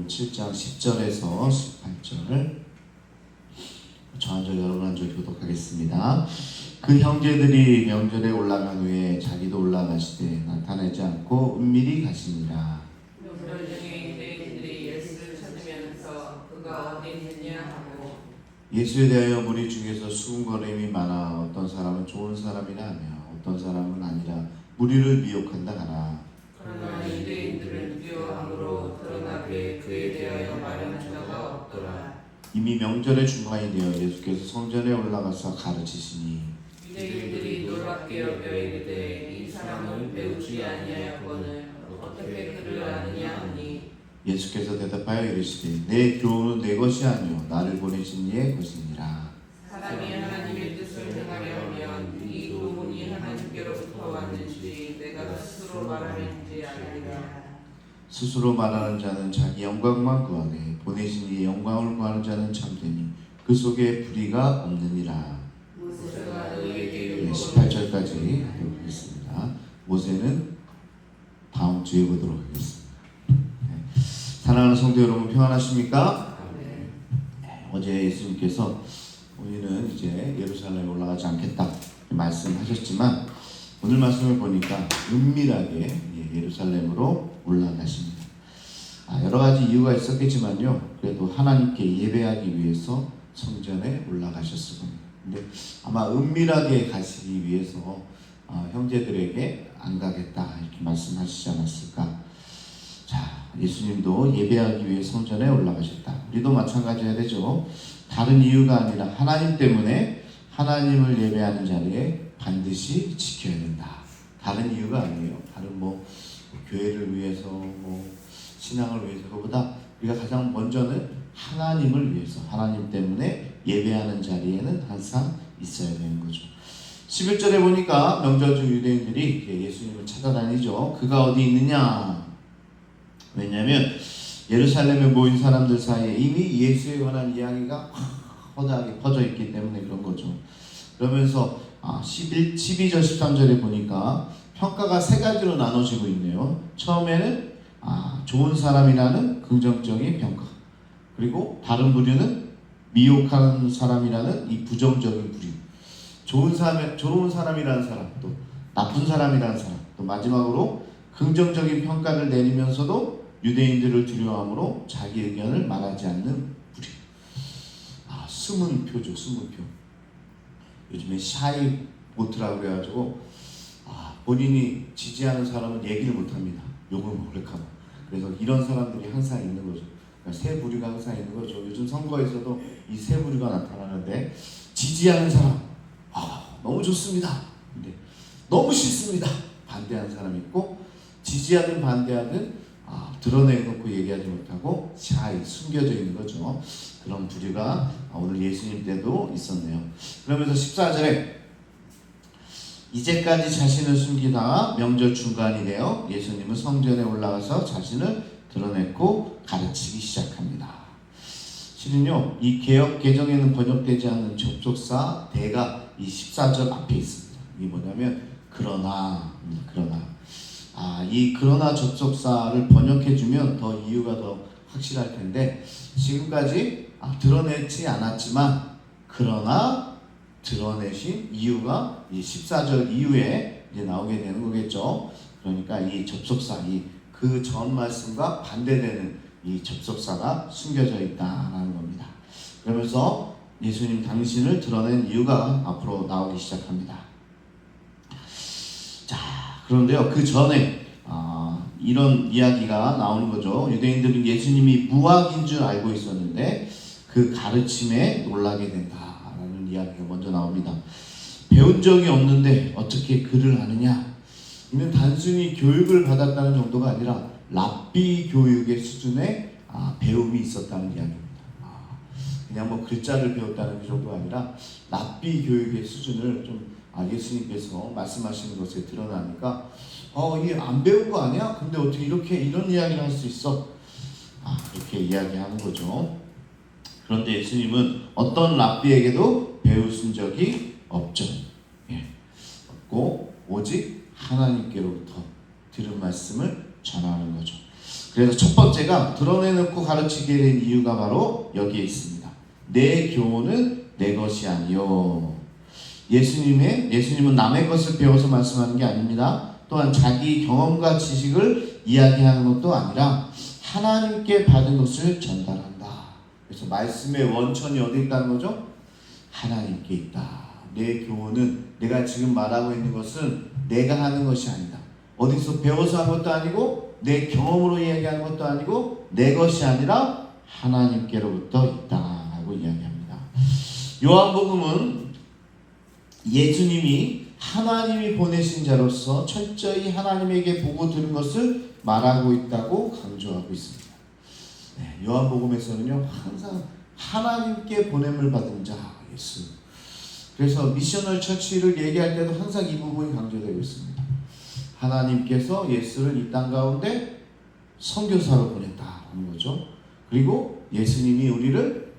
마태복음 7장 10절에서 18절 저 한 절 여러분 한 절 교독하겠습니다. 그 형제들이 명절에 올라간 후에 자기도 올라가시되 나타나지 않고 은밀히 가시니라. 명절 중에 유대인들이 예수를 찾으면서 그가 어디 있느냐 하고 예수에 대하여 무리 중에서 수군거림이 많아 어떤 사람은 좋은 사람이라 하며 어떤 사람은 아니라 무리를 미혹한다 하나. 그러나 유대인들은 두려움으로 드러나게 그에 대하여 말하는 자가 없더라. 이미 명절의 중간이 되어 예수께서 성전에 올라가서 가르치시니 유대인들이 놀랍게 여겨 이르되 이 사람은 배우지 아니하였거늘 어떻게 그를 아느냐 하니 예수께서 대답하여 이르시되 내 교훈은 내 것이 아니요 나를 보내신 이의 것이니라. 사람이 하나님의 뜻을 행하려 하면 이 교훈이 하나님께로부터 왔는지 내가 스스로 말하는지 아니라. 스스로 말하는 자는 자기 영광만 구하되 보내신 이의 영광을 구하는 자는 참되니 그 속에 불의가 없느니라. 모세가 너희에게 네, 18절까지 보겠습니다. 모세는 다음 주에 보도록 하겠습니다. 네. 사랑하는 성도 여러분 평안하십니까? 네, 어제 예수님께서 우리는 이제 예루살렘에 올라가지 않겠다 말씀하셨지만 오늘 말씀을 보니까 은밀하게 예루살렘으로 올라가십니다. 여러 가지 이유가 있었겠지만요. 그래도 하나님께 예배하기 위해서 성전에 올라가셨을 겁니다. 근데 아마 은밀하게 가시기 위해서 형제들에게 안 가겠다 이렇게 말씀하시지 않았을까. 자, 예수님도 예배하기 위해 성전에 올라가셨다. 우리도 마찬가지여야 되죠. 다른 이유가 아니라 하나님 때문에 하나님을 예배하는 자리에 반드시 지켜야 된다. 다른 이유가 아니에요. 다른 교회를 위해서 신앙을 위해서 그보다 우리가 가장 먼저는 하나님을 위해서 하나님 때문에 예배하는 자리에는 항상 있어야 되는 거죠. 11절에 보니까 명절 중 유대인들이 예수님을 찾아다니죠. 그가 어디 있느냐? 왜냐하면 예루살렘에 모인 사람들 사이에 이미 예수에 관한 이야기가 허다하게 퍼져 있기 때문에 그런 거죠. 그러면서 12절 13절에 보니까 평가가 세 가지로 나눠지고 있네요. 처음에는 좋은 사람이라는 긍정적인 평가, 그리고 다른 부류는 미혹하는 사람이라는 이 부정적인 부류, 좋은 사람이라는 사람, 또 나쁜 사람이라는 사람, 또 마지막으로 긍정적인 평가를 내리면서도 유대인들을 두려워함으로 자기 의견을 말하지 않는 부류. 숨은 표죠, 숨은 표. 요즘에 샤이 보트라고 해가지고 본인이 지지하는 사람은 얘기를 못합니다. 욕을 먹을까봐. 그래서 이런 사람들이 항상 있는 거죠. 그러니까 세 부류가 항상 있는 거죠. 요즘 선거에서도 이 세 부류가 나타나는데, 지지하는 사람 너무 좋습니다. 근데 너무 싫습니다. 반대하는 사람이 있고, 지지하든 반대하든 드러내놓고 얘기하지 못하고 샤이 숨겨져 있는 거죠. 그런 부류가 오늘 예수님 때도 있었네요. 그러면서 14절에 이제까지 자신을 숨기다가 명절 중간이 되어 예수님은 성전에 올라가서 자신을 드러냈고 가르치기 시작합니다. 실은요, 이 개역 개정에는 번역되지 않는 접속사 대가 이 14절 앞에 있습니다. 이게 뭐냐면 그러나. 이 그러나 접속사를 번역해주면 더 이유가 더 확실할 텐데, 지금까지 드러내지 않았지만 그러나 드러내신 이유가 이 14절 이후에 이제 나오게 되는 거겠죠. 그러니까 이 접속사, 그 전 말씀과 반대되는 이 접속사가 숨겨져 있다라는 겁니다. 그러면서 예수님 당신을 드러낸 이유가 앞으로 나오기 시작합니다. 자, 그런데요, 그 전에 이런 이야기가 나오는 거죠. 유대인들은 예수님이 무학인 줄 알고 있었는데 그 가르침에 놀라게 된다라는 이야기가 먼저 나옵니다. 배운 적이 없는데 어떻게 글을 아느냐? 이는 단순히 교육을 받았다는 정도가 아니라 랍비 교육의 수준의 배움이 있었다는 이야기입니다. 그냥 글자를 배웠다는 그 정도가 아니라 랍비 교육의 수준을 좀 예수님께서 말씀하시는 것에 드러나니까 이게 안 배운 거 아니야? 근데 어떻게 이런 이야기를 할 수 있어? 그렇게 이야기하는 거죠. 그런데 예수님은 어떤 랍비에게도 배우신 적이 없죠. 없고 오직 하나님께로부터 들은 말씀을 전하는 거죠. 그래서 첫 번째가 드러내놓고 가르치게 된 이유가 바로 여기에 있습니다. 내 교훈은 내 것이 아니요. 예수님은 남의 것을 배워서 말씀하는 게 아닙니다. 또한 자기 경험과 지식을 이야기하는 것도 아니라 하나님께 받은 것을 전달한다. 그래서 말씀의 원천이 어디 있다는 거죠? 하나님께 있다. 내 교훈은 내가 지금 말하고 있는 것은 내가 하는 것이 아니다. 어디서 배워서 한 것도 아니고 내 경험으로 이야기하는 것도 아니고 내 것이 아니라 하나님께로부터 있다라고 이야기합니다. 요한복음은 예수님이 하나님이 보내신 자로서 철저히 하나님에게 보고 들은 것을 말하고 있다고 강조하고 있습니다. 네, 요한복음에서는요 항상 하나님께 보냄을 받은 자 예수. 그래서 미셔널 처치를 얘기할 때도 항상 이 부분이 강조되고 있습니다. 하나님께서 예수를 이 땅 가운데 선교사로 보냈다는 거죠. 그리고 예수님이 우리를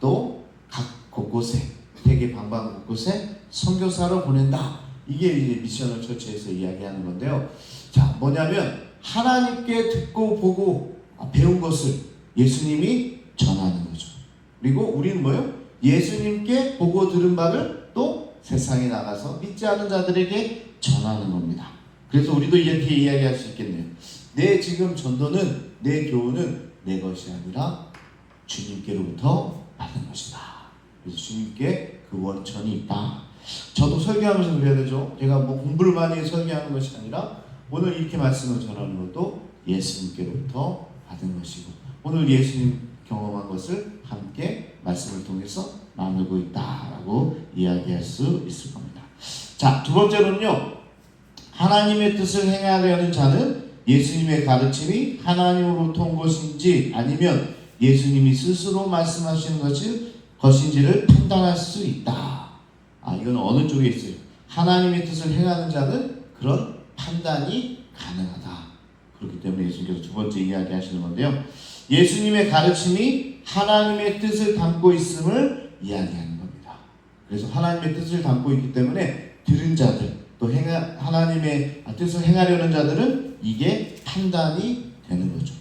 또 각 곳곳에 세계 방방 곳곳에 선교사로 보낸다. 이게 이제 미셔널 처치에서 이야기하는 건데요. 자, 뭐냐면 하나님께 듣고 보고 배운 것을 예수님이 전하는 거죠. 그리고 우리는 뭐요? 예수님께 보고 들은 바를 또 세상에 나가서 믿지 않은 자들에게 전하는 겁니다. 그래서 우리도 이렇게 이야기할 수 있겠네요. 내 지금 전도는, 내 교훈은 내 것이 아니라 주님께로부터 받은 것이다. 그래서 주님께 그 원천이 있다. 저도 설교하면서 그래야 되죠. 제가 뭐 공부를 많이 해서 설교하는 것이 아니라 오늘 이렇게 말씀을 전하는 것도 예수님께로부터 받은 것이고, 오늘 예수님 경험한 것을 함께 말씀을 통해서 나누고 있다라고 이야기할 수 있을 겁니다. 자, 두 번째로는요, 하나님의 뜻을 행하려는 자는 예수님의 가르침이 하나님으로부터 온 것인지 아니면 예수님이 스스로 말씀하시는 것인지를 판단할 수 있다. 이건 어느 쪽에 있어요? 하나님의 뜻을 행하는 자는 그런 판단이 가능하다. 그렇기 때문에 예수님께서 두 번째 이야기하시는 건데요. 예수님의 가르침이 하나님의 뜻을 담고 있음을 이야기하는 겁니다. 그래서 하나님의 뜻을 담고 있기 때문에 들은 자들, 또 하나님의 뜻을 행하려는 자들은 이게 판단이 되는 거죠.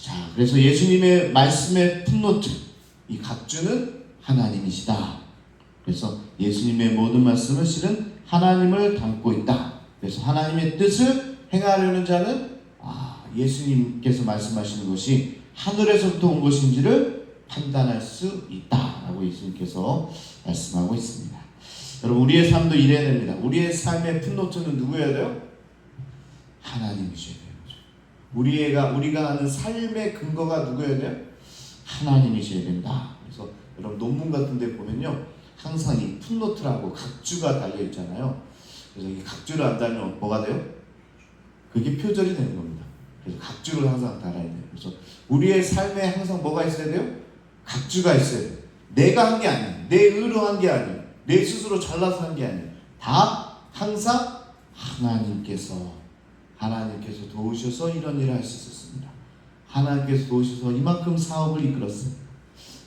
자, 그래서 예수님의 말씀의 풋노트, 이 각주는 하나님이시다. 그래서 예수님의 모든 말씀은 실은 하나님을 담고 있다. 그래서 하나님의 뜻을 행하려는 자는 예수님께서 말씀하시는 것이 하늘에서부터 온 것인지를 판단할 수 있다라고 예수님께서 말씀하고 있습니다. 여러분, 우리의 삶도 이래야 됩니다. 우리의 삶의 풋노트는 누구여야 돼요? 하나님이셔야 돼요. 우리가 하는 삶의 근거가 누구여야 돼요? 하나님이셔야 된다. 그래서 여러분 논문 같은 데 보면요, 항상 이 풋노트라고 각주가 달려 있잖아요. 그래서 이 각주를 안 달면 뭐가 돼요? 그게 표절이 되는 겁니다. 그래서 각주를 항상 달아야 돼요. 그래서 우리의 삶에 항상 뭐가 있어야 돼요? 각주가 있어야 돼요. 내가 한 게 아니에요. 내 의로 한 게 아니에요. 내 스스로 잘나서 한 게 아니에요. 다 항상 하나님께서 도우셔서 이런 일을 할 수 있었습니다. 하나님께서 도우셔서 이만큼 사업을 이끌었습니다.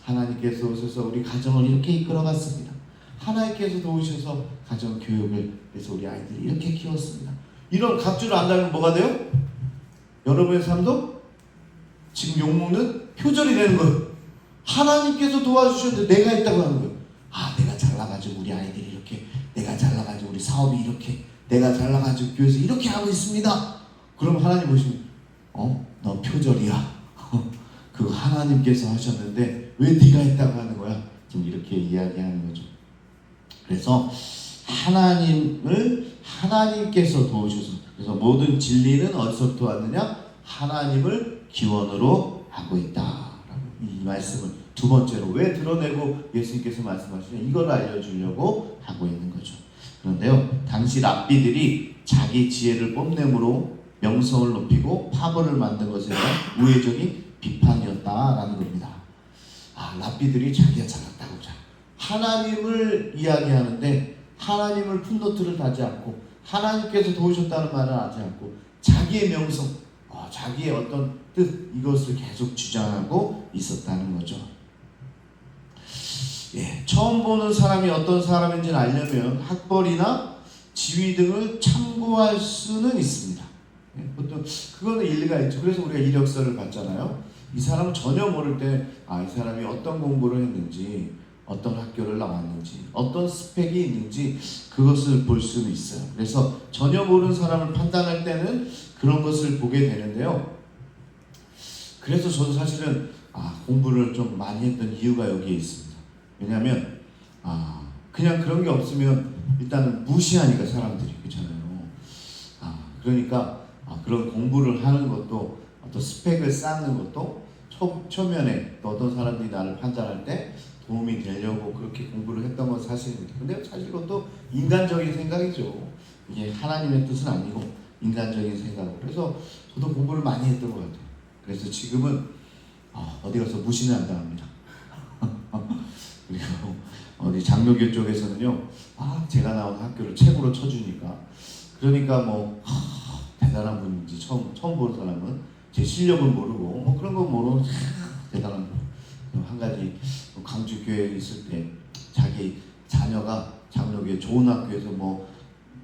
하나님께서 도우셔서 우리 가정을 이렇게 이끌어갔습니다. 하나님께서 도우셔서 가정 교육을 해서 우리 아이들이 이렇게 키웠습니다. 이런 각주를 안 달면 뭐가 돼요? 여러분의 삶도 지금 욕먹는 표절이 되는 거예요. 하나님께서 도와주셨는데 내가 했다고 하는 거예요. 내가 잘나가지고 우리 아이들이 이렇게, 내가 잘나가지고 우리 사업이 이렇게, 내가 잘나가지고 교회에서 이렇게 하고 있습니다. 그럼 하나님 보시면 너 표절이야. 그거 하나님께서 하셨는데 왜 네가 했다고 하는 거야? 좀 이렇게 이야기하는 거죠. 그래서 하나님께서 도우셔서, 그래서 모든 진리는 어디서부터 왔느냐? 하나님을 기원으로 하고 있다라고 이 말씀을 두 번째로 왜 드러내고 예수님께서 말씀하시냐, 이걸 알려주려고 하고 있는 거죠. 그런데요, 당시 랍비들이 자기 지혜를 뽐내므로 명성을 높이고 파벌을 만든 것에 대한 우회적인 비판이었다라는 겁니다. 랍비들이 자기가 잘났다고 하나님을 이야기하는데 하나님을 풋노트를 다지 않고 하나님께서 도우셨다는 말을 하지 않고 자기의 명성, 자기의 어떤 뜻, 이것을 계속 주장하고 있었다는 거죠. 처음 보는 사람이 어떤 사람인지를 알려면 학벌이나 지위 등을 참고할 수는 있습니다. 보통 그거는 일리가 있죠. 그래서 우리가 이력서를 봤잖아요. 이 사람은 전혀 모를 때, 이 사람이 어떤 공부를 했는지, 어떤 학교를 나왔는지, 어떤 스펙이 있는지 그것을 볼 수는 있어요. 그래서 전혀 모르는 사람을 판단할 때는 그런 것을 보게 되는데요. 그래서 저도 사실은 공부를 좀 많이 했던 이유가 여기에 있습니다. 왜냐하면 그냥 그런 게 없으면 일단은 무시하니까 사람들이, 그렇잖아요. 그러니까 그런 공부를 하는 것도, 어떤 스펙을 쌓는 것도 초면에 또 어떤 사람들이 나를 판단할 때 도움이 되려고 그렇게 공부를 했던 건 사실입니다. 근데 사실 그것도 인간적인 생각이죠. 이게 하나님의 뜻은 아니고 인간적인 생각. 그래서 저도 공부를 많이 했던 것 같아요. 그래서 지금은 어디 가서 무시는 안 당합니다. 그리고 어디 장로교 쪽에서는요, 제가 나온 학교를 최고로 쳐주니까, 그러니까 뭐 대단한 분인지 처음 보는 사람은 제 실력을 모르고 그런 거 모르고 대단한 분. 한 가지 강주교회에 있을 때 자기 자녀가 장로교회 좋은 학교에서 뭐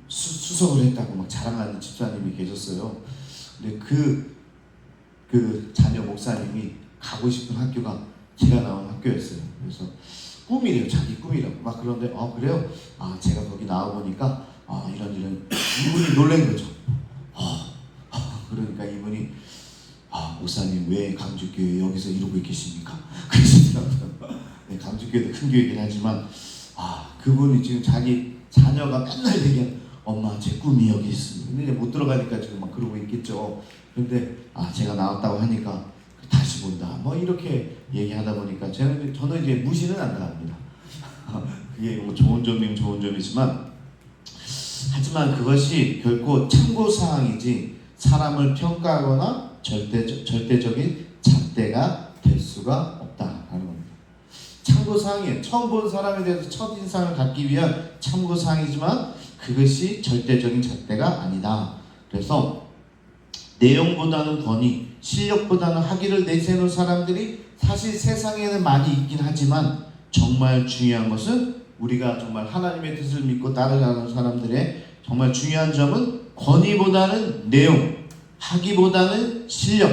수석을 했다고 막 자랑하는 집사님이 계셨어요. 근데 그 자녀 목사님이 가고 싶은 학교가 제가 나온 학교였어요. 그래서 꿈이래요. 자기 꿈이라고. 막 그런데 그래요? 제가 거기 나와보니까 이런 이분이 놀란 거죠. 그러니까 이분이 목사님 왜 강주교회 여기서 이러고 계십니까? 그러시더라고요. 네, 강주교회도 큰 교회이긴 하지만 그분이 지금 자기 자녀가 맨날 얘기한, 엄마 제 꿈이 여기 있습니다. 근데 이제 못 들어가니까 지금 막 그러고 있겠죠. 근데 제가 나왔다고 하니까 다시 본다 뭐 이렇게 얘기하다 보니까 저는 이제 무시는 안 나갑니다. 그게 뭐 좋은 점이면 좋은 점이지만, 하지만 그것이 결코 참고사항이지 사람을 평가하거나 절대적인 잣대가 될 수가 없다라는 겁니다. 참고사항이에요. 처음 본 사람에 대해서 첫인상을 갖기 위한 참고사항이지만 그것이 절대적인 잣대가 아니다. 그래서 내용보다는 권위, 실력보다는 학위를 내세우는 사람들이 사실 세상에는 많이 있긴 하지만, 정말 중요한 것은 우리가 정말 하나님의 뜻을 믿고 따라가는 사람들의 정말 중요한 점은 권위보다는 내용, 학위보다는 실력.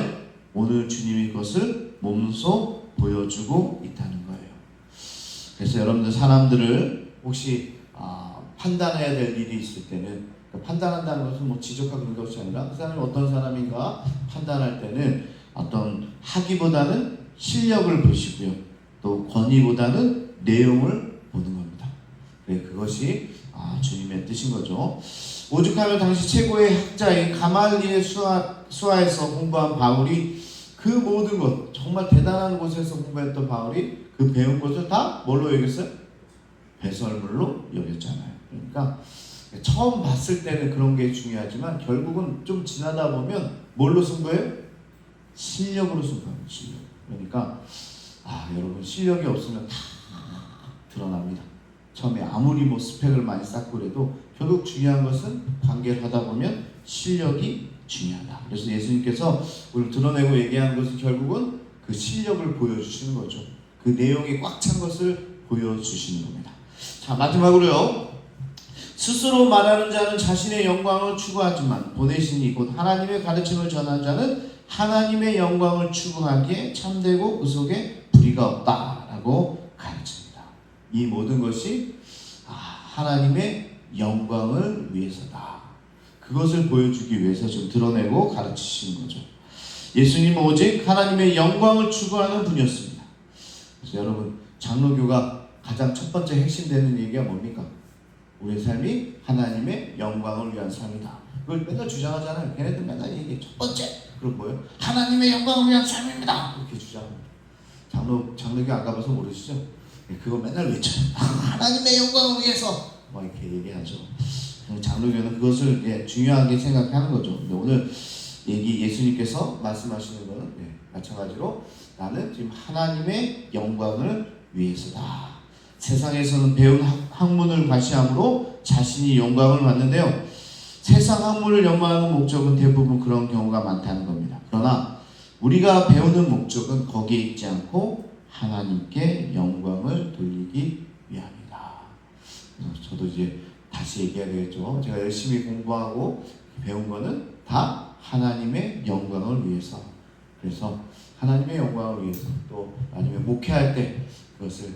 오늘 주님이 그것을 몸소 보여주고 있다는 거예요. 그래서 여러분들 사람들을 혹시 판단해야 될 일이 있을 때는, 판단한다는 것은 뭐 지적하고 그런 것이 아니라 그 사람이 어떤 사람인가 판단할 때는 어떤 학위보다는 실력을 보시고요, 또 권위보다는 내용을 보는 겁니다. 그것이 주님의 뜻인 거죠. 오죽하면 당시 최고의 학자인 가말리엘 수하에서 공부한 바울이 그 모든 것, 정말 대단한 곳에서 공부했던 바울이 그 배운 것을 다 뭘로 여겼어요? 배설물로 여겼잖아요. 그러니까 처음 봤을 때는 그런 게 중요하지만 결국은 좀 지나다 보면 뭘로 승부해요? 실력으로 승부합니다. 실력. 그러니까 여러분 실력이 없으면 다 드러납니다. 처음에 아무리 뭐 스펙을 많이 쌓고 그래도 결국 중요한 것은 관계를 하다 보면 실력이 중요하다. 그래서 예수님께서 우리를 드러내고 얘기하는 것은 결국은 그 실력을 보여주시는 거죠. 그 내용이 꽉 찬 것을 보여주시는 겁니다. 자, 마지막으로요. 스스로 말하는 자는 자신의 영광을 추구하지만 보내신 이 곧 하나님의 가르침을 전하는 자는 하나님의 영광을 추구하기에 참되고 그 속에 불의가 없다라고 가르칩니다. 이 모든 것이 하나님의 영광을 위해서다. 그것을 보여주기 위해서 지금 드러내고 가르치시는 거죠. 예수님은 오직 하나님의 영광을 추구하는 분이었습니다. 그래서 여러분, 장로교가 가장 첫 번째 핵심되는 얘기가 뭡니까? 우리의 삶이 하나님의 영광을 위한 삶이다. 그걸 맨날 주장하잖아요. 걔네들 맨날 얘기해. 첫 번째, 그럼 뭐예요? 하나님의 영광을 위한 삶입니다. 그렇게 주장합니다. 장로교 안 가봐서 모르시죠? 그거 맨날 외쳐요. 하나님의 영광을 위해서 뭐 이렇게 얘기하죠. 장로교는 그것을 이제 중요하게 생각하는 거죠. 근데 오늘 예수님께서 말씀하시는 것은 마찬가지로 나는 지금 하나님의 영광을 위해서다. 세상에서는 배운 학문을 과시함으로 자신이 영광을 받는데요. 세상 학문을 연마하는 목적은 대부분 그런 경우가 많다는 겁니다. 그러나 우리가 배우는 목적은 거기에 있지 않고 하나님께 영광을 돌리기 위함이다. 저도 이제 다시 얘기해야 되겠죠. 제가 열심히 공부하고 배운 거는 다 하나님의 영광을 위해서. 그래서 하나님의 영광을 위해서, 또 아니면 목회할 때 그것을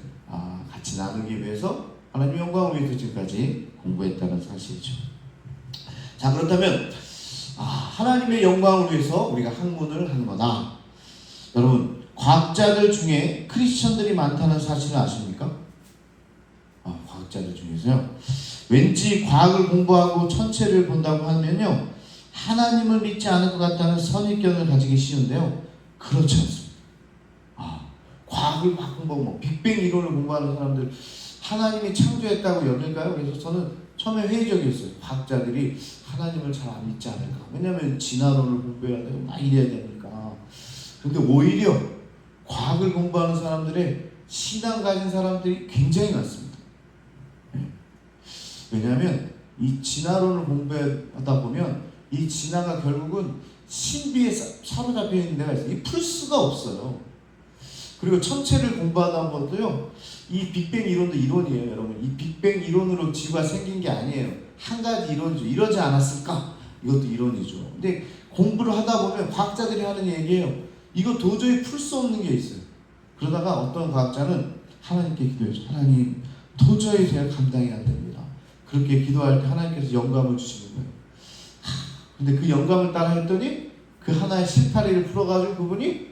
같이 나누기 위해서 하나님의 영광을 위해서 지금까지 공부했다는 사실이죠. 자, 그렇다면 하나님의 영광을 위해서 우리가 학문을 하는 거다. 여러분, 과학자들 중에 크리스천들이 많다는 사실을 아십니까? 과학자들 중에서요. 왠지 과학을 공부하고 천체를 본다고 하면요, 하나님을 믿지 않을 것 같다는 선입견을 가지기 쉬운데요, 그렇지 않습니다. 과학을 막 공부하고 빅뱅 이론을 공부하는 사람들 하나님이 창조했다고 여길까요? 그래서 저는 처음에 회의적이었어요. 과학자들이 하나님을 잘 안 믿지 않을까. 왜냐하면 진화론을 공부해야 되고 막 이래야 되니까. 그런데 오히려 과학을 공부하는 사람들의 신앙 가진 사람들이 굉장히 많습니다. 왜냐하면 이 진화론을 공부하다 보면 이 진화가 결국은 신비에 사로잡혀 있는 데가 있어요. 이 풀 수가 없어요. 그리고 천체를 공부하다 보면도요, 이 빅뱅 이론도 이론이에요, 여러분. 이 빅뱅 이론으로 지구가 생긴 게 아니에요. 한 가지 이론이죠. 이러지 않았을까? 이것도 이론이죠. 근데 공부를 하다 보면 과학자들이 하는 얘기예요. 이거 도저히 풀 수 없는 게 있어요. 그러다가 어떤 과학자는 하나님께 기도해줘. 하나님, 도저히 제가 감당이 안 됩니다. 그렇게 기도할 때 하나님께서 영감을 주시는 거예요. 근데 그 영감을 따라 했더니 그 하나의 실타리를 풀어가지고 그분이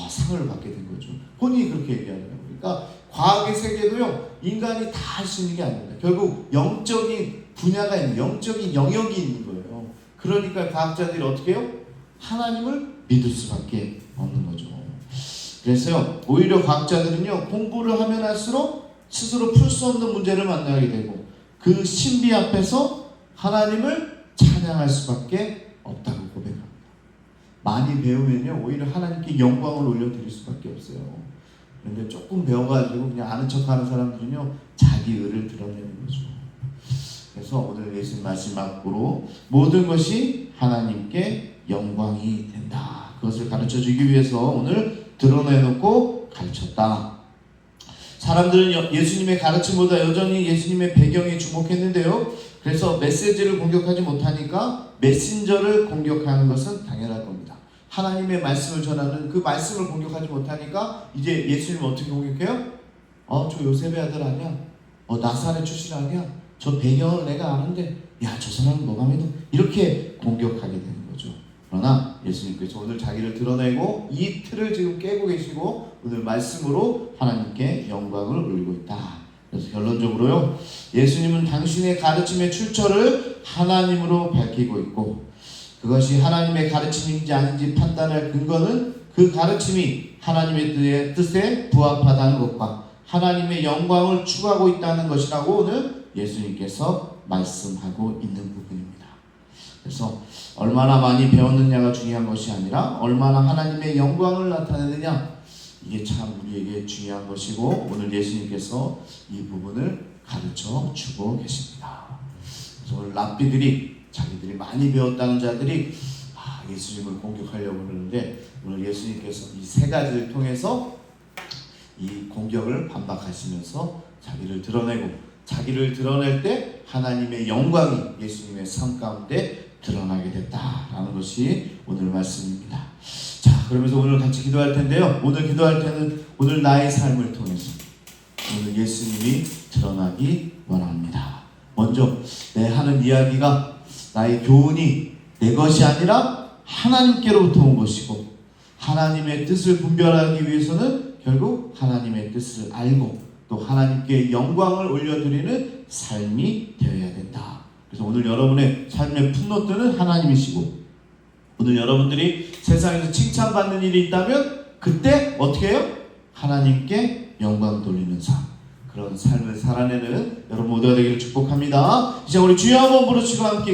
상을 받게 된 거죠. 본인이 그렇게 얘기하더라고요. 그러니까 과학의 세계도요, 인간이 다 할 수 있는 게 아닙니다. 결국 영적인 분야가 있는, 영적인 영역이 있는 거예요. 그러니까 과학자들이 어떻게 해요? 하나님을 믿을 수밖에 없는 거죠. 그래서요, 오히려 과학자들은요, 공부를 하면 할수록 스스로 풀 수 없는 문제를 만나게 되고 그 신비 앞에서 하나님을 찬양할 수밖에 없다고 고백합니다. 많이 배우면요, 오히려 하나님께 영광을 올려드릴 수밖에 없어요. 그런데 조금 배워가지고 그냥 아는 척하는 사람들은요, 자기 의를 드러내는 거죠. 그래서 오늘 예수님 마지막으로 모든 것이 하나님께 영광이 된다, 그것을 가르쳐주기 위해서 오늘 드러내놓고 가르쳤다. 사람들은 예수님의 가르침보다 여전히 예수님의 배경에 주목했는데요, 그래서 메시지를 공격하지 못하니까 메신저를 공격하는 것은 당연할 겁니다. 하나님의 말씀을 전하는 그 말씀을 공격하지 못하니까 이제 예수님을 어떻게 공격해요? 저 요셉의 아들 아니야? 나사렛 출신 아니야? 저 배경을 내가 아는데, 야, 저 사람은 뭐가 믿어? 이렇게 공격하게 되는 거죠. 그러나 예수님께서 오늘 자기를 드러내고 이 틀을 지금 깨고 계시고 오늘 말씀으로 하나님께 영광을 올리고 있다. 그래서 결론적으로요, 예수님은 당신의 가르침의 출처를 하나님으로 밝히고 있고, 그것이 하나님의 가르침인지 아닌지 판단할 근거는 그 가르침이 하나님의 뜻에 부합하다는 것과 하나님의 영광을 추구하고 있다는 것이라고 오늘 예수님께서 말씀하고 있는 부분입니다. 그래서 얼마나 많이 배웠느냐가 중요한 것이 아니라 얼마나 하나님의 영광을 나타내느냐, 이게 참 우리에게 중요한 것이고 오늘 예수님께서 이 부분을 가르쳐 주고 계십니다. 그래서 오늘 랍비들이, 자기들이 많이 배웠다는 자들이 예수님을 공격하려고 그러는데, 오늘 예수님께서 이 세 가지를 통해서 이 공격을 반박하시면서 자기를 드러내고, 자기를 드러낼 때 하나님의 영광이 예수님의 삶 가운데 드러나게 됐다라는 것이 오늘 말씀입니다. 자, 그러면서 오늘 같이 기도할 텐데요, 오늘 기도할 때는 오늘 나의 삶을 통해서 오늘 예수님이 드러나기 원합니다. 먼저 내 하는 이야기가, 나의 교훈이 내 것이 아니라 하나님께로부터 온 것이고, 하나님의 뜻을 분별하기 위해서는 결국 하나님의 뜻을 알고 또 하나님께 영광을 올려드리는 삶이 되어야 된다. 그래서 오늘 여러분의 삶의 풋노트는 하나님이시고, 오늘 여러분들이 세상에서 칭찬받는 일이 있다면 그때 어떻게 해요? 하나님께 영광 돌리는 삶, 그런 삶을 살아내는 여러분 모두가 되기를 축복합니다. 이제 우리 주여 한번 부르시고 함께